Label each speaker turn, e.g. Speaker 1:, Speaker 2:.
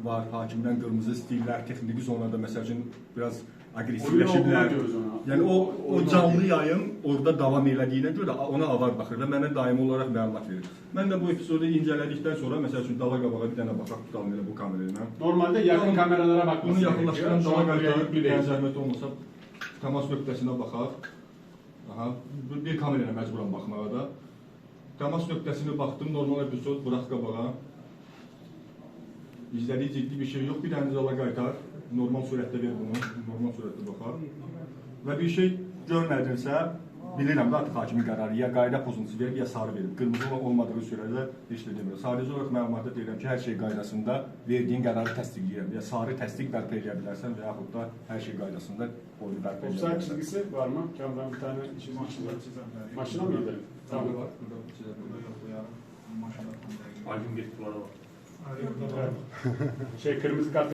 Speaker 1: var, hakimdən qırmızı istəyirlər, texniki zonada məsəl üçün biraz aqressivləşiblər. Yəni o canlı yayım orada davam elədiyinə görə ona avar baxır və mənə daimi olaraq məlumat verir. Mən də bu epizodu incələdikdən sonra məsəl üçün dala qabağa bir dənə baxaq tutalım elə bu kamera ilə.
Speaker 2: Normalde yakın kameralara bakması
Speaker 1: bunu yaxınlaşdıran dala qabağa
Speaker 2: gerekiyor.
Speaker 1: zəhmət olmasa təmas nöqtəsinə baxaq. Aha, bir kamera ilə məcburam baxmağa da. Təmas nöqtəsini baxdım, normal epizod burax qabağa. İzlədiyi ciddi bir şey yox, bir dənə dala qaytar. Normal sürətdə ver bunu, normal sürətdə baxar. Və bir şey görmədinsə, bilirəm də artıq hakimin qərarı ya qayda pozuntusu verib, ya sarı verib. Qırmızı olmadığı sürədə heç nə demirəm. Sadəcə olaraq məlumatda deyirəm ki, hər şey qaydasında verdiyin qərarı təsdiqləyirəm. Ya sarı təsdiq bərpa edə bilərsən və yaxud da hər şey qaydasında oyunu bərpa edə
Speaker 2: Offside
Speaker 1: bilərsən.
Speaker 2: çizgisi var mı? Kameradan bir tane çizgi. Maşına mı gidelim? Tamam.
Speaker 3: Albüm getirdiler var.
Speaker 2: Şey kırmızı kart